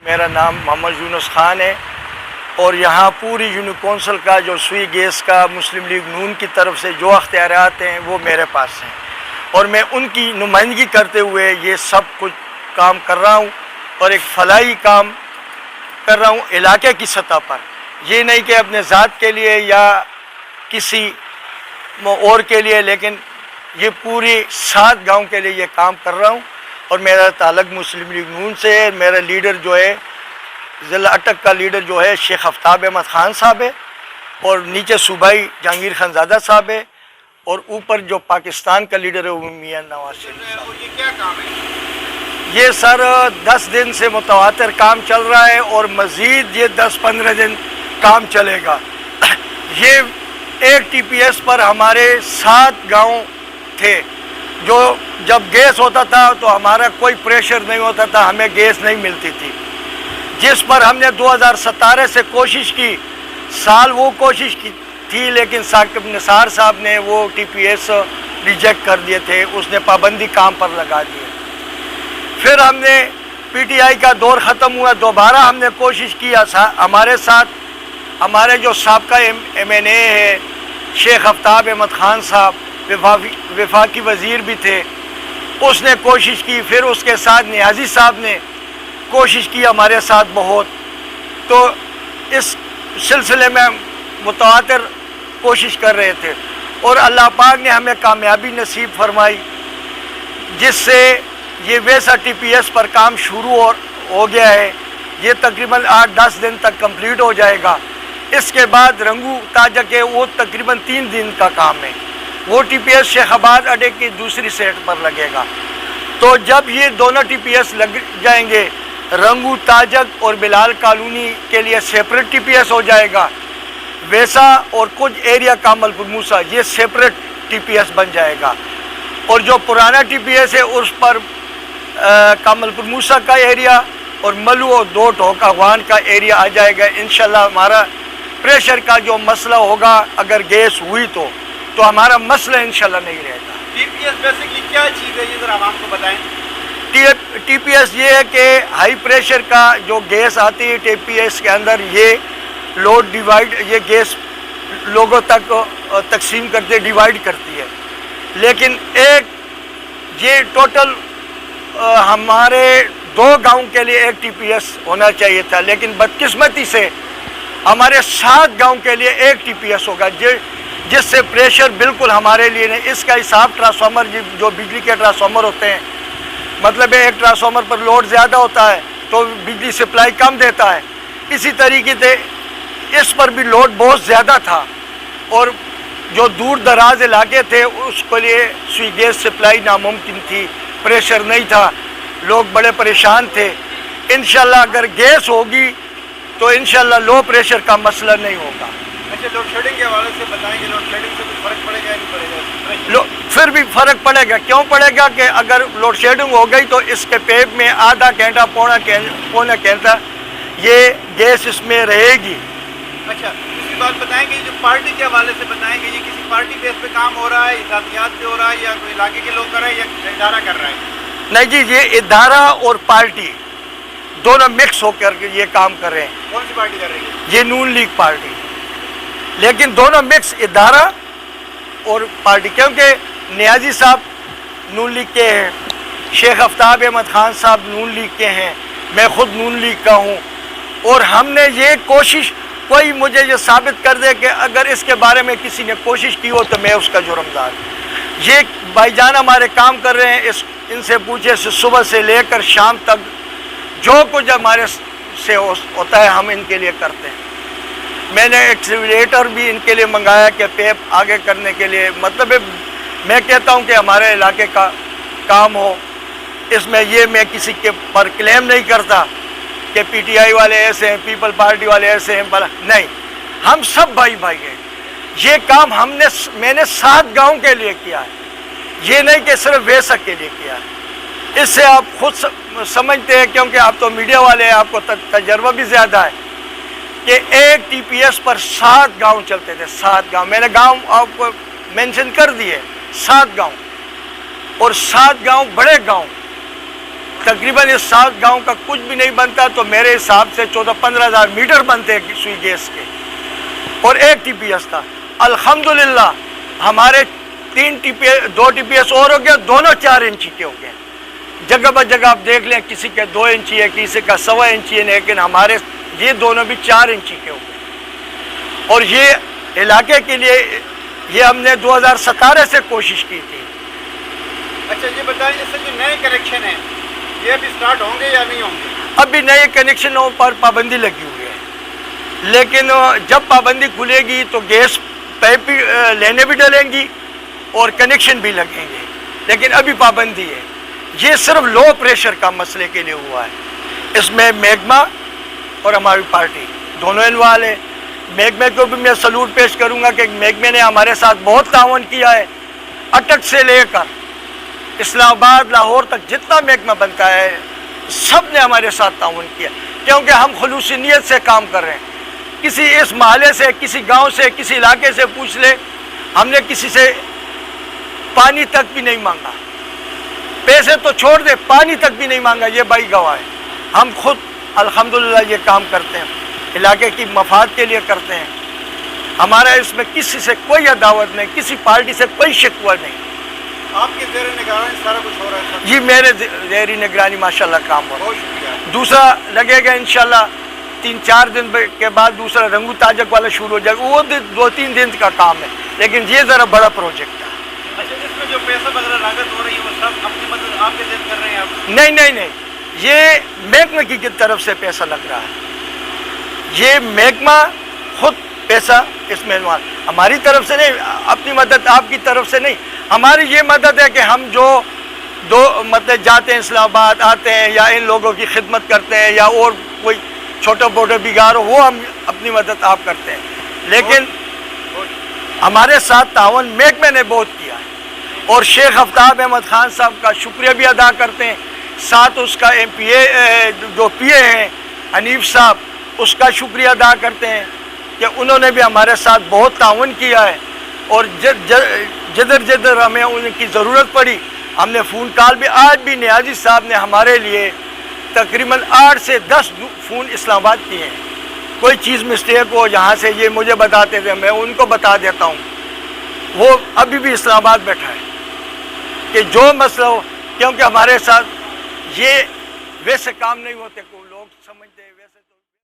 میرا نام محمد یونس خان ہے اور یہاں پوری یونین کونسل کا جو سوئی گیس کا مسلم لیگ نون کی طرف سے جو اختیارات ہیں وہ میرے پاس ہیں اور میں ان کی نمائندگی کرتے ہوئے یہ سب کچھ کام کر رہا ہوں اور ایک فلاحی کام کر رہا ہوں علاقے کی سطح پر. یہ نہیں کہ اپنے ذات کے لیے یا کسی اور کے لیے، لیکن یہ پوری 7 گاؤں کے لیے یہ کام کر رہا ہوں. اور میرا تعلق مسلم لیگ نون سے ہے. میرا لیڈر جو ہے ضلع اٹک کا لیڈر جو ہے شیخ آفتاب احمد خان صاحب ہے اور نیچے صوبائی جہانگیر خان زادہ صاحب ہے اور اوپر جو پاکستان کا لیڈر ہے وہ میاں نواز شریف صاحب. یہ کیا کام ہے؟ یہ سر 10 دن سے متواتر کام چل رہا ہے اور مزید یہ 10-15 دن کام چلے گا. یہ ایک ٹی پی ایس پر ہمارے 7 گاؤں تھے جو جب گیس ہوتا تھا تو ہمارا کوئی پریشر نہیں ہوتا تھا، ہمیں گیس نہیں ملتی تھی، جس پر ہم نے 2017 سے کوشش کی. سال وہ کوشش کی تھی لیکن ثاقب نثار صاحب نے وہ ٹی پی ایس ریجیکٹ کر دیے تھے، اس نے پابندی کام پر لگا دی. پھر ہم نے پی ٹی آئی کا دور ختم ہوا، دوبارہ ہم نے کوشش کیا. ہمارے ساتھ ہمارے جو سابقہ ایم این اے ہے شیخ آفتاب احمد خان صاحب وفاقی وزیر بھی تھے، اس نے کوشش کی. پھر اس کے ساتھ نیازی صاحب نے کوشش کی ہمارے ساتھ بہت. تو اس سلسلے میں متواتر کوشش کر رہے تھے اور اللہ پاک نے ہمیں کامیابی نصیب فرمائی، جس سے یہ ویسا ٹی پی ایس پر کام شروع ہو گیا ہے. یہ تقریباً 8-10 دن تک کمپلیٹ ہو جائے گا. اس کے بعد رنگو تاجک ہے، وہ تقریباً 3 دن کا کام ہے. وہ ٹی پی ایس شیخ آباد اڈے کی دوسری سیٹ پر لگے گا. تو جب یہ دونوں ٹی پی ایس لگ جائیں گے، رنگو تاجک اور بلال کالونی کے لیے سیپریٹ ٹی پی ایس ہو جائے گا. ویسا اور کچھ ایریا کامل پور موسیٰ یہ سیپریٹ ٹی پی ایس بن جائے گا. اور جو پرانا ٹی پی ایس ہے اس پر کامل پور موسیٰ کا ایریا اور ملو اور 2 ٹھوکا وان کا ایریا آ جائے گا. انشاءاللہ ہمارا پریشر کا جو مسئلہ ہوگا اگر گیس ہوئی تو ہمارا مسئلہ انشاءاللہ نہیں رہے گا. ٹی پی ایس بیسکلی کیا چیز ہے یہ ذرا عوام کو بتائیں. ٹی پی ایس یہ ہے کہ ہائی پریشر کا جو گیس آتی ہے ٹی پی ایس کے اندر یہ لوڈ ڈیوائڈ، یہ گیس لوگوں تک تقسیم کرتے ڈیوائڈ کرتی ہے. لیکن یہ ٹوٹل ہمارے 2 گاؤں کے لیے ایک ٹی پی ایس ہونا چاہیے تھا، لیکن بدقسمتی سے ہمارے 7 گاؤں کے لیے ایک ٹی پی ایس ہوگا، جس سے پریشر بالکل ہمارے لیے نہیں. اس کا حساب ٹرانسفارمر جو بجلی کے ٹرانسفارمر ہوتے ہیں، مطلب ایک ٹرانسفارمر پر لوڈ زیادہ ہوتا ہے تو بجلی سپلائی کم دیتا ہے. اسی طریقے سے اس پر بھی لوڈ بہت زیادہ تھا اور جو دور دراز علاقے تھے اس کے لیے سوئی گیس سپلائی ناممکن تھی، پریشر نہیں تھا، لوگ بڑے پریشان تھے. انشاءاللہ اگر گیس ہوگی تو انشاءاللہ لو پریشر کا مسئلہ نہیں ہوگا. اچھا، لوڈ شیڈنگ کے حوالے سے بتائیں کہ لوڈ شیڈنگ سے کچھ فرق پڑے گا یا نہیں پڑے گا؟ پھر بھی فرق پڑے گا. کیوں پڑے گا کہ اگر لوڈ شیڈنگ ہو گئی تو اس کے پیپ میں آدھا گھنٹہ پونا گھنٹہ یہ گیس اس میں رہے گی. اچھا، دوسری بات بتائیں کہ جو پارٹی کے حوالے سے بتائیں کہ یہ کسی پارٹی بیس پہ کام ہو رہا ہے، ذاتیات پہ ہو رہا ہے یا کوئی علاقے کے لوگ کر رہے ہیں یا ادارہ کر رہا ہے؟ نہیں جی، یہ ادارہ اور پارٹی دونوں مکس ہو کر کے یہ کام کر رہے ہیں. کون سی پارٹی کر رہی ہے؟ یہ نون لیگ پارٹی، لیکن دونوں مکس ادارہ اور پارٹی، کیونکہ نیازی صاحب نون لیگ کے ہیں، شیخ آفتاب احمد خان صاحب نون لیگ کے ہیں، میں خود نون لیگ کا ہوں. اور ہم نے یہ کوشش، کوئی مجھے یہ ثابت کر دے کہ اگر اس کے بارے میں کسی نے کوشش کی ہو تو میں اس کا جرمدار. یہ بھائی جان ہمارے کام کر رہے ہیں، ان سے پوچھے صبح سے لے کر شام تک جو کچھ ہمارے سے ہوتا ہے ہم ان کے لیے کرتے ہیں. میں نے ایکسیویلیٹر بھی ان کے لیے منگایا کہ پیپ آگے کرنے کے لیے. مطلب میں کہتا ہوں کہ ہمارے علاقے کا کام ہو. اس میں یہ میں کسی کے پر کلیم نہیں کرتا کہ پی ٹی آئی والے ایسے ہیں، پیپل پارٹی والے ایسے ہیں، نہیں، ہم سب بھائی ہیں. یہ کام میں نے 7 گاؤں کے لیے کیا ہے، یہ نہیں کہ صرف ویسا کے لیے کیا ہے. اس سے آپ خود سمجھتے ہیں، کیونکہ آپ تو میڈیا والے ہیں، آپ کو تجربہ بھی زیادہ ہے، کہ ایک ٹی پی ایس پر 7 گاؤں چلتے تھے. 7 گاؤں، میں نے گاؤں آپ کو مینشن کر دیے، 7 گاؤں، اور 7 گاؤں بڑے گاؤں. تقریباً اس 7 گاؤں کا کچھ بھی نہیں بنتا تو میرے حساب سے 14-15 ہزار میٹر بنتے ہیں سوئی گیس کے، اور 1 ٹی پی ایس تھا۔ الحمدللہ ہمارے 2 ٹی پی ایس اور ہو گیا، دونوں 4 انچی کے ہو گئے۔ جگہ بہ جگہ آپ دیکھ لیں، کسی کے 2 انچی ہے، کسی کا 1.25 انچی ہے، لیکن ہمارے یہ دونوں بھی 4 انچی کے ہو گئے۔ اور یہ علاقے کے لیے یہ ہم نے 2017 سے کوشش کی تھی۔ اچھا یہ بتائیں، اس سے جو نئے کنیکشن ہیں یہ ابھی سٹارٹ ہوں گے یا نہیں ہوں گے؟ ابھی نئے کنیکشنوں پر پابندی لگی ہوئی ہے، لیکن جب پابندی کھلے گی تو گیس پائپ بھی لینے بھی ڈلیں گی اور کنیکشن بھی لگیں گے، لیکن ابھی پابندی ہے۔ یہ صرف لو پریشر کا مسئلے کے لیے ہوا ہے۔ اس میں میگما اور ہماری پارٹی دونوں انوالو ہیں۔ میگمے کو بھی میں سلوٹ پیش کروں گا کہ میگمے نے ہمارے ساتھ بہت تعاون کیا ہے، اٹک سے لے کر اسلام آباد لاہور تک جتنا میگما بنتا ہے سب نے ہمارے ساتھ تعاون کیا، کیونکہ ہم خلوص نیت سے کام کر رہے ہیں۔ کسی اس محلے سے، کسی گاؤں سے، کسی علاقے سے پوچھ لے، ہم نے کسی سے پانی تک بھی نہیں مانگا، پیسے تو چھوڑ دے، پانی تک بھی نہیں مانگا، یہ بھائی گواہ ہے۔ ہم خود الحمدللہ یہ کام کرتے ہیں، علاقے کی مفاد کے لیے کرتے ہیں۔ ہمارا اس میں کسی سے کوئی عداوت نہیں، کسی پارٹی سے کوئی شکوہ نہیں۔ آپ کے زیر نگرانی سارا کچھ ہو رہا ہے؟ جی میرے زیر نگرانی ماشاءاللہ کام ہو رہا ہے۔ بہت شکریہ۔ دوسرا لگے گا انشاءاللہ 3-4 دن کے بعد، دوسرا رنگو تاجک والا شروع ہو جائے گا، وہ 2-3 دن کا کام ہے، لیکن یہ ذرا بڑا پروجیکٹ ہے۔ اچھا اس میں جو پیسہ وغیرہ لاگت ہو رہی ہے وہ سب اپنی مدد آپ کے ذریعے کر رہے ہیں آپ؟ نہیں، یہ محکمہ کی طرف سے پیسہ لگ رہا ہے، یہ محکمہ خود پیسہ اس میں ہماری طرف سے نہیں، اپنی مدد آپ کی طرف سے نہیں، ہماری یہ مدد ہے کہ ہم جو مطلب جاتے ہیں اسلام آباد، آتے ہیں یا ان لوگوں کی خدمت کرتے ہیں یا اور کوئی چھوٹا موٹا بگاڑ ہو، وہ ہم اپنی مدد آپ کرتے ہیں، لیکن ہمارے ساتھ تعاون محکمے نے بہت کیا ہے، اور شیخ آفتاب احمد خان صاحب کا شکریہ بھی ادا کرتے ہیں، ساتھ اس کا جو پی اے ہیں حنیف صاحب، اس کا شکریہ ادا کرتے ہیں کہ انہوں نے بھی ہمارے ساتھ بہت تعاون کیا ہے، اور جدھر ہمیں ان کی ضرورت پڑی ہم نے فون کال بھی، آج بھی نیازی صاحب نے ہمارے لیے تقریباً 8 سے 10 فون اسلام آباد کیے ہیں۔ کوئی چیز مسٹیک ہو یہاں سے یہ مجھے بتاتے تھے، میں ان کو بتا دیتا ہوں، وہ ابھی بھی اسلام آباد بیٹھا ہے کہ جو مسئلہ ہو، کیونکہ ہمارے ساتھ یہ ویسے کام نہیں ہوتے، کو لوگ سمجھتے